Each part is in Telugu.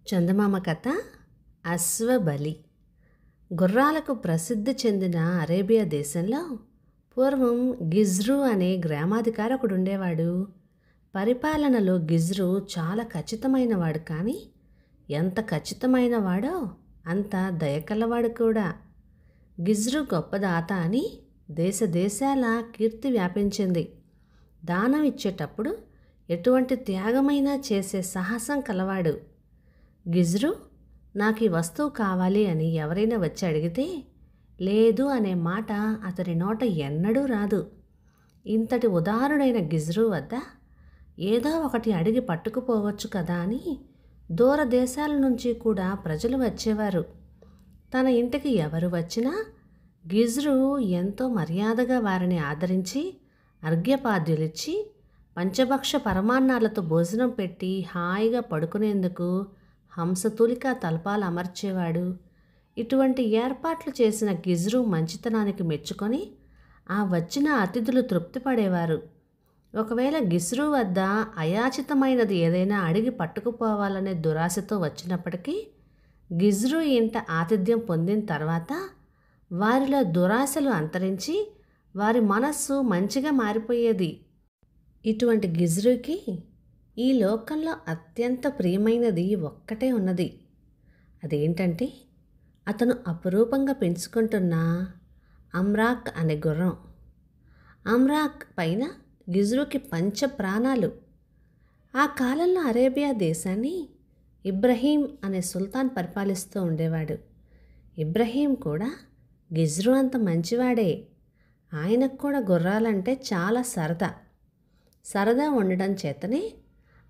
చందమామ కథ అశ్వబలి. గుర్రాలకు ప్రసిద్ధి చెందిన అరేబియా దేశంలో పూర్వం గిజ్రు అనే గ్రామాధికారి ఒకడుండేవాడు. పరిపాలనలో గిజ్రు చాలా ఖచ్చితమైనవాడు, కానీ ఎంత ఖచ్చితమైనవాడో అంత దయకల్లవాడు కూడా. గిజ్రు గొప్ప దాత అని దేశ దేశాల కీర్తి వ్యాపించింది. దానం ఇచ్చేటప్పుడు ఎటువంటి త్యాగమైనా చేసే సాహసం కలవాడు. గిజ్రు నాకు ఈ వస్తువు కావాలి అని ఎవరైనా వచ్చి అడిగితే లేదు అనే మాట అతని నోట ఎన్నడూ రాదు. ఇంతటి ఉదారుడైన గిజ్రు వద్ద ఏదో ఒకటి అడిగి పట్టుకుపోవచ్చు కదా అని దూర దేశాల నుంచి కూడా ప్రజలు వచ్చేవారు. తన ఇంటికి ఎవరు వచ్చినా గిజ్రు ఎంతో మర్యాదగా వారిని ఆదరించి అర్ఘ్యపాద్యులిచ్చి పంచభక్ష పరమాన్నాలతో భోజనం పెట్టి హాయిగా పడుకునేందుకు హంసతూలిక తలపాలు అమర్చేవాడు. ఇటువంటి ఏర్పాట్లు చేసిన గిజ్రు మంచితనానికి మెచ్చుకొని ఆ వచ్చిన అతిథులు తృప్తిపడేవారు. ఒకవేళ గిజ్రు వద్ద అయాచితమైనది ఏదైనా అడిగి పట్టుకుపోవాలనే దురాశతో వచ్చినప్పటికీ గిజ్రు ఇంట ఆతిథ్యం పొందిన తర్వాత వారిలో దురాశలు అంతరించి వారి మనస్సు మంచిగా మారిపోయేది. ఇటువంటి గిజ్రుకి ఈ లోకంలో అత్యంత ప్రియమైనది ఒక్కటే ఉన్నది. అదేంటంటే అతను అపురూపంగా పెంచుకుంటున్న అమ్రాక్ అనే గుర్రం. అమ్రాక్ పైన గిజ్రుకి పంచ ప్రాణాలు. ఆ కాలంలో అరేబియా దేశాన్ని ఇబ్రహీం అనే సుల్తాన్ పరిపాలిస్తూ ఉండేవాడు. ఇబ్రహీం కూడా గిజ్రు అంత మంచివాడే. ఆయనకు కూడా గుర్రాలంటే చాలా సరదా ఉండడం చేతనే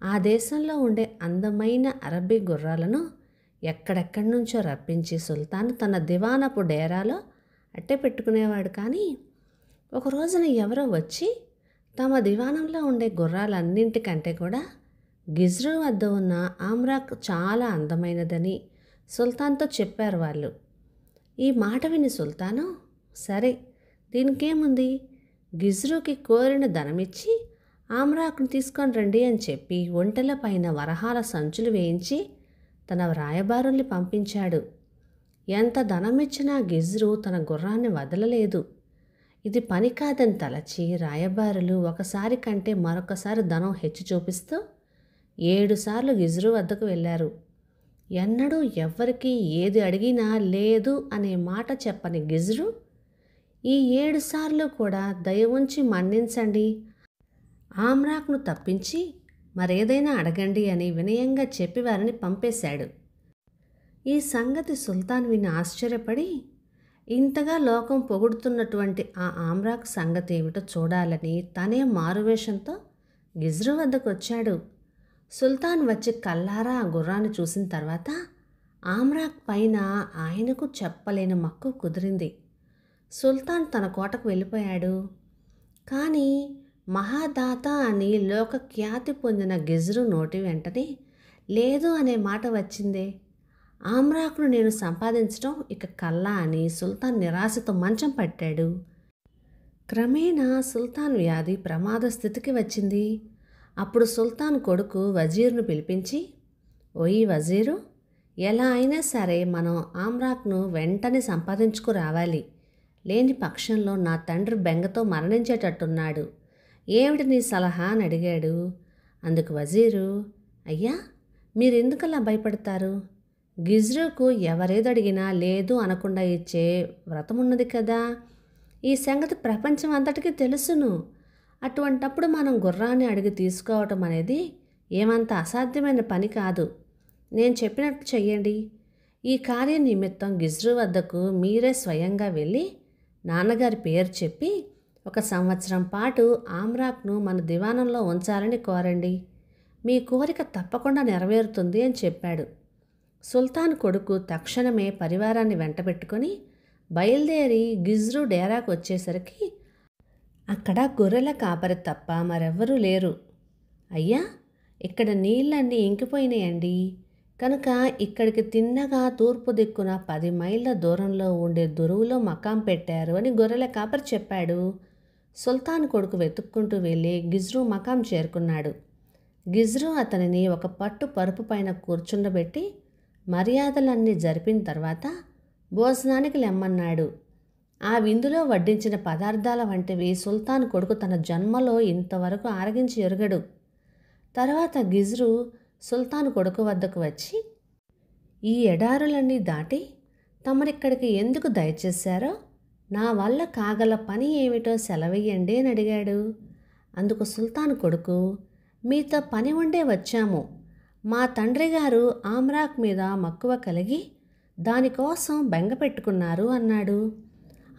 ఆ దేశంలో ఉండే అందమైన అరబీ గుర్రాలను ఎక్కడెక్కడి నుంచో రప్పించి సుల్తాన్ తన దివానపు డేరాలో అట్టే పెట్టుకునేవాడు. కానీ ఒక రోజున ఎవరో వచ్చి తమ దివానంలో ఉండే గుర్రాలన్నింటికంటే కూడా గిజ్రు వద్ద ఉన్న ఆమ్రాక్ చాలా అందమైనదని సుల్తాన్తో చెప్పారు వాళ్ళు. ఈ మాట విని సుల్తాను, సరే దీనికేముంది, గిజ్రుకి కోరిన ధనమిచ్చి ఆమ్రాక్ను తీసుకొని రండి అని చెప్పి ఒంటెల పైన వరహాల సంచులు వేయించి తన రాయబారుల్ని పంపించాడు. ఎంత ధనమిచ్చినా గిజ్రు తన గుర్రాన్ని వదలలేదు. ఇది పని కాదని తలచి రాయబారులు ఒకసారి కంటే మరొకసారి ధనం హెచ్చు చూపిస్తూ 7 సార్లు గిజ్రు వద్దకు వెళ్ళారు. ఎన్నడూ ఎవ్వరికీ ఏది అడిగినా లేదు అనే మాట చెప్పని గిజ్రు ఈ 7 సార్లు కూడా దయ ఉంచి మన్నించండి, ఆమ్రాక్ను తప్పించి మరేదైనా అడగండి అని వినయంగా చెప్పి వారిని పంపేశాడు. ఈ సంగతి సుల్తాన్ విని ఆశ్చర్యపడి ఇంతగా లోకం పొగుడుతున్నటువంటి ఆ ఆమ్రాక్ సంగతి ఏమిటో చూడాలని తనే మారువేషంతో గిజ్రు వద్దకు వచ్చాడు. సుల్తాన్ వచ్చి కల్లారా ఆ గుర్రాన్ని చూసిన తర్వాత ఆమ్రాక్ పైన ఆయనకు చెప్పలేని మక్కువ కుదిరింది. సుల్తాన్ తన కోటకు వెళ్ళిపోయాడు. కానీ మహాదాత అని లోక ఖ్యాతి పొందిన గిజ్రు నోటి వెంటనే లేదు అనే మాట వచ్చిందే. ఆమ్రాక్ను నేను సంపాదించడం ఇక కల్లా అని సుల్తాన్ నిరాశతో మంచం పట్టాడు. క్రమేణా సుల్తాన్ వ్యాధి ప్రమాద స్థితికి వచ్చింది. అప్పుడు సుల్తాన్ కొడుకు వజీర్ను పిలిపించి, ఓయి వజీరు, ఎలా అయినా సరే మనం ఆమ్రాక్ను వెంటనే సంపాదించుకురావాలి, లేని పక్షంలో నా తండ్రి బెంగతో మరణించేటట్టున్నాడు, ఏమిటి నీ సలహా అని అడిగాడు. అందుకు వజీరు, అయ్యా మీరెందుకలా భయపడతారు, గిజ్రుకు ఎవరేదడిగినా లేదు అనకుండా ఇచ్చే వ్రతమున్నది కదా, ఈ సంగతి ప్రపంచం అంతటికీ తెలుసును. అటువంటప్పుడు మనం గుర్రాన్ని అడిగి తీసుకోవటం అనేది ఏమంత అసాధ్యమైన పని కాదు. నేను చెప్పినట్టు చెయ్యండి. ఈ కార్యం నిమిత్తం గిజ్రు వద్దకు మీరే స్వయంగా వెళ్ళి నాన్నగారి పేరు చెప్పి 1 సంవత్సరం పాటు ఆమ్రాక్ను మన దివానంలో ఉంచాలని కోరండి. మీ కోరిక తప్పకుండా నెరవేరుతుంది అని చెప్పాడు. సుల్తాన్ కొడుకు తక్షణమే పరివారాన్ని వెంటబెట్టుకొని బయలుదేరి గిజ్రు డేరాకు వచ్చేసరికి అక్కడ గొర్రెల కాపరి తప్ప మరెవ్వరూ లేరు. అయ్యా, ఇక్కడ నీళ్ళన్నీ ఇంకిపోయినాయండి, కనుక ఇక్కడికి తిన్నగా తూర్పు దిక్కున 10 మైళ్ళ దూరంలో ఉండే దురువులో మకాం పెట్టారు అని గొర్రెల కాపరి చెప్పాడు. సుల్తాన్ కొడుకు వెతుక్కుంటూ వెళ్ళి గిజ్రు మకాం చేరుకున్నాడు. గిజ్రు అతనిని ఒక పట్టు పరుపు పైన కూర్చుండబెట్టి మర్యాదలన్నీ జరిపిన తర్వాత భోజనానికి లెమ్మన్నాడు. ఆ విందులో వడ్డించిన పదార్థాల వంటివి సుల్తాన్ కొడుకు తన జన్మలో ఇంతవరకు ఆరగించి ఎరుగడు. తర్వాత గిజ్రు సుల్తాన్ కొడుకు వద్దకు వచ్చి, ఈ ఎడారులన్నీ దాటి తమరిక్కడికి ఎందుకు దయచేశారో, నా వల్ల కాగల పని ఏమిటో సెలవయ్యండి అని అడిగాడు. అందుకు సుల్తాన్ కొడుకు, మీతో పని ఉండే వచ్చాము. మా తండ్రి గారు ఆమ్రాక్ మీద మక్కువ కలిగి దానికోసం బెంగ పెట్టుకున్నారు అన్నాడు.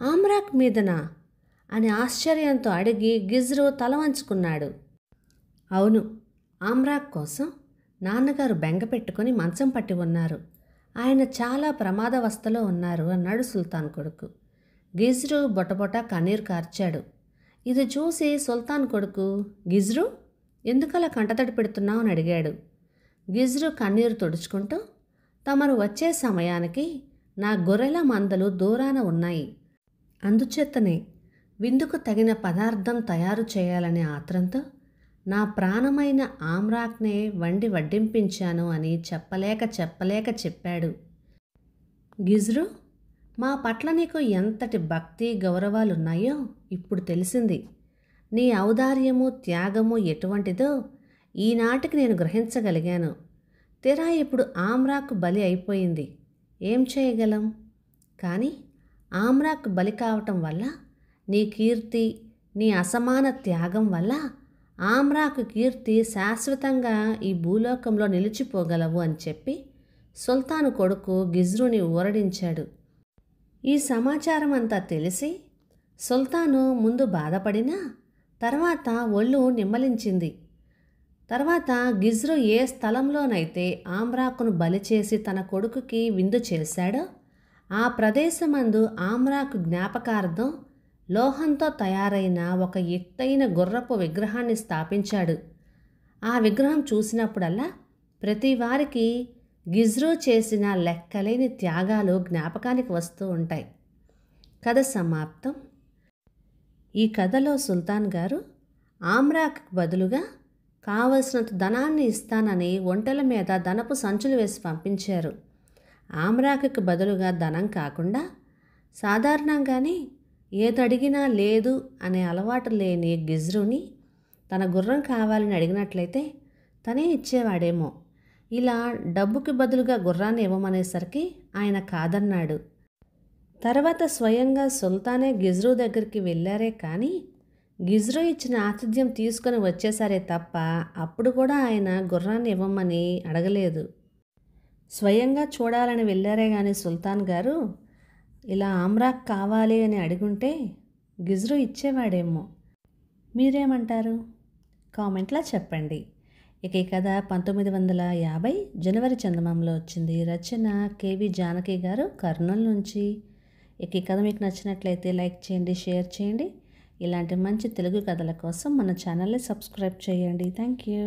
ఆమ్రాక్ మీదనా అని ఆశ్చర్యంతో అడిగి గిజ్రు తల వంచుకున్నాడు. అవును, ఆమ్రాక్ కోసం నాన్నగారు బెంగ పెట్టుకొని మంచం పట్టి ఉన్నారు. ఆయన చాలా ప్రమాదవస్థలో ఉన్నారు అన్నాడు సుల్తాన్ కొడుకు. గిజ్రు బొటబొట కన్నీరు కార్చాడు. ఇది చూసి సుల్తాన్ కొడుకు, గిజ్రు ఎందుకలా కంటతడి పెడుతున్నావు అని అడిగాడు. గిజ్రు కన్నీరు తుడుచుకుంటూ, తమరు వచ్చే సమయానికి నా గొర్రెల మందలు దూరాన ఉన్నాయి. అందుచేతనే విందుకు తగిన పదార్థం తయారు చేయాలనే ఆత్రంతో నా ప్రాణమైన ఆమ్రాక్నే వండి వడ్డింపించాను అని చెప్పలేక చెప్పాడు. గిజ్రు, మా పట్ల నీకు ఎంతటి భక్తి గౌరవాలున్నాయో ఇప్పుడు తెలిసింది. నీ ఔదార్యము త్యాగము ఎటువంటిదో ఈనాటికి నేను గ్రహించగలిగాను. తెరా ఇప్పుడు ఆమ్రాక్ బలి అయిపోయింది, ఏం చేయగలం? కానీ ఆమ్రాక్ బలి కావటం వల్ల నీ కీర్తి, నీ అసమాన త్యాగం వల్ల ఆమ్రాకు కీర్తి శాశ్వతంగా ఈ భూలోకంలో నిలిచిపోగలవు అని చెప్పి సుల్తాను కొడుకు గిజ్రుని ఊరడించాడు. ఈ సమాచారం అంతా తెలిసి సుల్తాను ముందు బాధపడినా తర్వాత ఒళ్ళు నిమ్మలించింది. తర్వాత గిజ్రు ఏ స్థలంలోనైతే ఆమ్రాకును బలి చేసి తన కొడుకుకి విందు చేశాడో ఆ ప్రదేశమందు ఆమ్రాకు జ్ఞాపకార్థం లోహంతో తయారైన ఒక ఎత్తైన గుర్రపు విగ్రహాన్ని స్థాపించాడు. ఆ విగ్రహం చూసినప్పుడల్లా ప్రతి వారికి గిజ్రు చేసిన లెక్కలేని త్యాగాలు జ్ఞాపకానికి వస్తూ ఉంటాయి. కథ సమాప్తం. ఈ కథలో సుల్తాన్ గారు ఆమ్రాక్ బదులుగా కావలసినంత ధనాన్ని ఇస్తానని ఒంటెల మీద ధనపు సంచులు వేసి పంపించారు. ఆమ్రాక్కి బదులుగా ధనం కాకుండా సాధారణంగానే ఏదడిగినా లేదు అనే అలవాటు లేని గిజ్రుని తన గుర్రం కావాలని అడిగినట్లయితే తనే ఇచ్చేవాడేమో. ఇలా డబ్బుకి బదులుగా గుర్రాన్ని ఇవ్వమనేసరికి ఆయన కాదన్నాడు. తర్వాత స్వయంగా సుల్తానే గిజ్రు దగ్గరికి వెళ్ళారే కానీ గిజ్రు ఇచ్చిన ఆతిథ్యం తీసుకొని వచ్చేసారే తప్ప అప్పుడు కూడా ఆయన గుర్రాన్ని ఇవ్వమని అడగలేదు. స్వయంగా చూడాలని వెళ్ళారే కానీ సుల్తాన్ గారు ఇలా ఆమ్రాక్ కావాలి అని అడుగుంటే గిజ్రు ఇచ్చేవాడేమో. మీరేమంటారు? కామెంట్లో చెప్పండి. ఇక ఈ కథ 1950 జనవరి చందమామలో వచ్చింది. రచన కేవి జానకి గారు, కర్నూలు నుంచి. ఇక ఈ కథ మీకు నచ్చినట్లయితే లైక్ చేయండి, షేర్ చేయండి. ఇలాంటి మంచి తెలుగు కథల కోసం మన ఛానల్ని సబ్స్క్రైబ్ చేయండి. Thank you.